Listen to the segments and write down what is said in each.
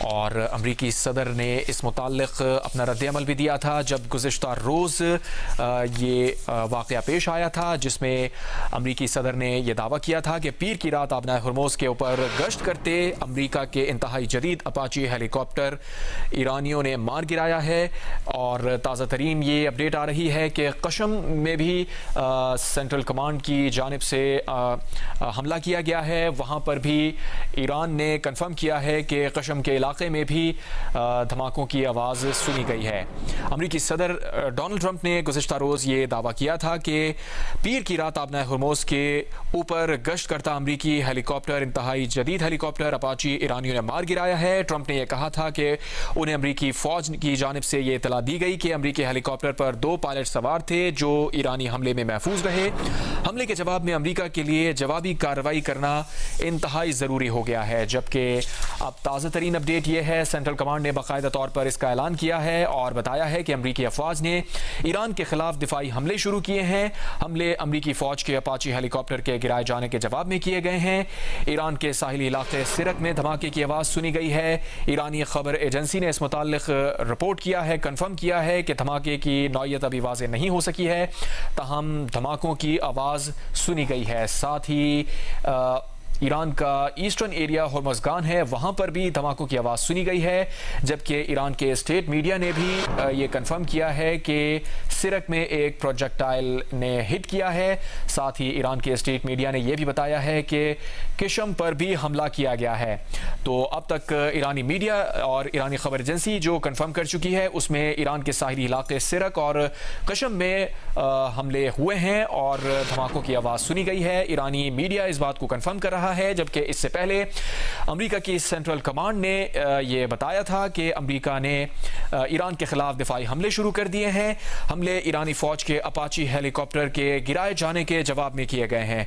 اور امریکی صدر نے اس متعلق اپنا رد عمل بھی دیا تھا جب گزشتہ روز یہ واقعہ پیش آیا تھا، جس میں امریکی صدر نے یہ دعویٰ کیا تھا کہ پیر کی رات آبنائے ہرموز کے اوپر گشت کرتے امریکہ کے انتہائی جدید اپاچی ہیلی کاپٹر ایرانیوں نے مار گرایا ہے۔ اور تازہ ترین یہ اپڈیٹ آ رہی ہے کہ قشم میں بھی سینٹرل کمانڈ کی جانب سے حملہ کیا گیا ہے، وہاں پر بھی ایران نے کنفرم کیا ہے کہ قشم کے علاقے میں بھی دھماکوں کی آواز سنی گئی ہے۔ امریکی صدر ڈونلڈ ٹرمپ نے گزشتہ روز یہ دعویٰ کیا تھا کہ پیر کی رات آبنائے ہرموز کے اوپر گشت کرتا امریکی ہیلی کاپٹر انتہائی جدید ہیلی کاپٹر اپاچی ایرانیوں نے مار گرایا ہے۔ ٹرمپ نے یہ کہا تھا کہ انہیں امریکی فوج کی جانب سے یہ اطلاع دی گئی کہ امریکی ہیلی کاپٹر پر 2 پائلٹ سوار تھے جو ایرانی حملے میں محفوظ رہے۔ حملے کے جواب میں امریکہ کے لیے جوابی کارروائی کرنا انتہائی ضروری ہو گیا ہے، جبکہ اب تازہ ترین اپڈیٹ یہ ہے، سینٹرل کمانڈ نے باقاعدہ طور پر اس کا اعلان کیا ہے اور بتایا ہے کہ امریکی افواج نے ایران کے خلاف دفاعی حملے شروع کیے ہیں۔ حملے امریکی فوج کے اپاچی ہیلی کاپٹر کے گرائے جانے کے جواب میں کیے گئے ہیں۔ ایران کے ساحلی علاقے سرک میں دھماکے کی آواز سنی گئی ہے۔ ایرانی خبر ایجنسی نے اس متعلق رپورٹ کیا ہے، کنفرم کیا ہے کہ دھماکے کی نوعیت ابھی واضح نہیں ہو سکی ہے، تاہم دھماکوں کی آواز سنی گئی ہے۔ ساتھ ہی ایران کا ایسٹرن ایریا ہرمزگان ہے، وہاں پر بھی دھماکوں کی آواز سنی گئی ہے، جبکہ ایران کے اسٹیٹ میڈیا نے بھی یہ کنفرم کیا ہے کہ سرک میں ایک پروجیکٹائل نے ہٹ کیا ہے۔ ساتھ ہی ایران کے اسٹیٹ میڈیا نے یہ بھی بتایا ہے کہ قشم پر بھی حملہ کیا گیا ہے۔ تو اب تک ایرانی میڈیا اور ایرانی خبر ایجنسی جو کنفرم کر چکی ہے، اس میں ایران کے ساحلی علاقے سرک اور قشم میں حملے ہوئے ہیں اور دھماکوں کی آواز سنی گئی ہے۔ ایرانی میڈیا اس بات کو کنفرم کر رہا ہے، جبکہ اس سے پہلے امریکہ کی سینٹرل کمانڈ نے یہ بتایا تھا کہ امریکہ نے ایران کے خلاف دفاعی حملے شروع کر دیے ہیں۔ حملے ایرانی فوج کے اپاچی ہیلی کاپٹر کے گرائے جانے کے جواب میں کیے گئے ہیں۔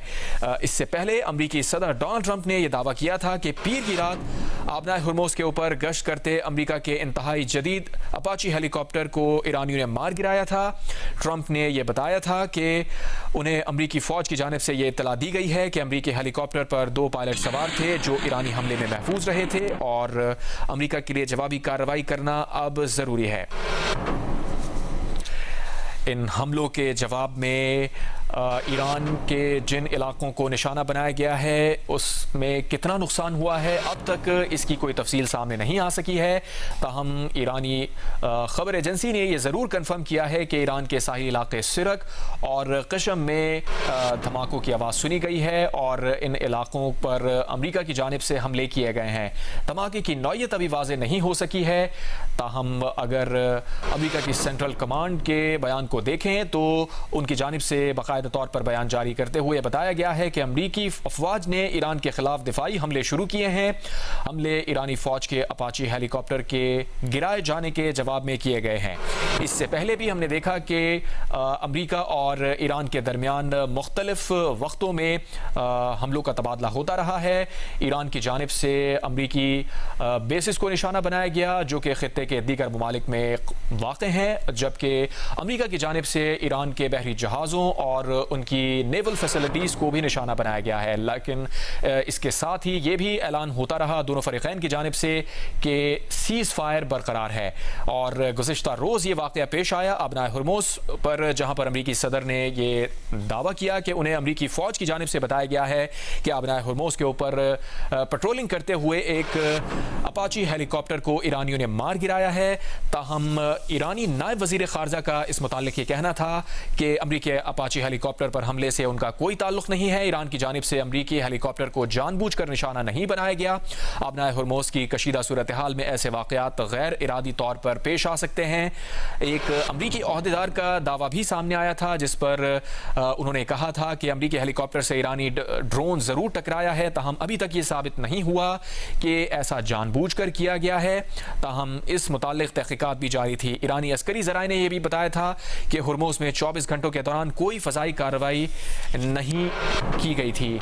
اس سے پہلے امریکی صدر ڈونلڈ ٹرمپ نے یہ دعویٰ کیا تھا کہ پیر کی رات آبنائے ہرموز کے اوپر گشت کرتے امریکہ کے انتہائی جدید اپاچی ہیلی کاپٹر کو ایرانیوں نے مار گرایا تھا۔ ٹرمپ نے یہ بتایا تھا کہ انہیں امریکی فوج کی جانب سے یہ اطلاع دی گئی ہے کہ امریکی ہیلی کاپٹر پر 2 پائلٹ سوار تھے جو ایرانی حملے میں محفوظ رہے تھے اور امریکہ کے لیے جوابی کارروائی کرنا اب ضروری ہے۔ ان حملوں کے جواب میں ایران کے جن علاقوں کو نشانہ بنایا گیا ہے اس میں کتنا نقصان ہوا ہے اب تک اس کی کوئی تفصیل سامنے نہیں آ سکی ہے، تاہم ایرانی خبر ایجنسی نے یہ ضرور کنفرم کیا ہے کہ ایران کے ساحلی علاقے سرک اور قشم میں دھماکوں کی آواز سنی گئی ہے اور ان علاقوں پر امریکہ کی جانب سے حملے کیے گئے ہیں۔ دھماکے کی نوعیت ابھی واضح نہیں ہو سکی ہے، تاہم اگر امریکہ کی سینٹرل کمانڈ کے بیان کو دیکھیں تو ان کی جانب سے باقاعدہ طور پر بیان جاری کرتے ہوئے بتایا گیا ہے کہ امریکی افواج نے ایران کے خلاف دفاعی حملے شروع کیے ہیں۔ حملے ایرانی فوج کے اپاچی ہیلی کاپٹر کے گرائے جانے کے جواب میں کیے گئے ہیں۔ اس سے پہلے بھی ہم نے دیکھا کہ امریکہ اور ایران کے درمیان مختلف وقتوں میں حملوں کا تبادلہ ہوتا رہا ہے۔ ایران کی جانب سے امریکی بیسز کو نشانہ بنایا گیا جو کہ خطے کے دیگر ممالک میں واقع ہیں، جبکہ امریکہ کی جانب سے ایران کے بحری جہازوں اور ان کی نیول فیسلٹیز کو بھی نشانہ بنایا گیا ہے۔ لیکن اس کے ساتھ ہی یہ بھی اعلان ہوتا رہا دونوں فریقین کی جانب سے کہ سیز فائر برقرار ہے۔ اور گزشتہ روز یہ واقعہ پیش آیا آبنائے ہرموز پر، جہاں پر امریکی صدر نے یہ دعویٰ کیا کہ انہیں امریکی فوج کی جانب سے بتایا گیا ہے کہ آبنائے ہرموز کے اوپر پٹرولنگ کرتے ہوئے ایک اپاچی ہیلی کاپٹر کو ایرانیوں نے مار گرایا ہے۔ تاہم ایرانی نائب وزیر خارجہ کا اس متعلق یہ کہنا تھا کہ امریکی اپاچی ہیلی کاپٹر پر حملے سے ان کا کوئی تعلق نہیں ہے۔ ایران کی جانب سے امریکی ہیلی کاپٹر کو جان بوجھ کر نشانہ نہیں بنایا گیا۔ آبنائے ہرموز کی کشیدہ صورتحال میں ایسے واقعات غیر ارادی طور پر پیش آ سکتے ہیں۔ ایک امریکی عہدیدار کا دعویٰ بھی سامنے آیا تھا جس پر انہوں نے کہا تھا کہ امریکی ہیلی کاپٹر سے ایرانی ڈرون ضرور ٹکرایا ہے، تاہم ابھی تک یہ ثابت نہیں ہوا کہ ایسا جان بوجھ کر کیا گیا ہے، تاہم اس متعلق تحقیقات بھی جاری تھی۔ ایرانی عسکری ذرائع نے یہ بھی بتایا تھا کہ ہرموز میں 24 گھنٹوں کے دوران کوئی فضائی کارروائی نہیں کی گئی تھی۔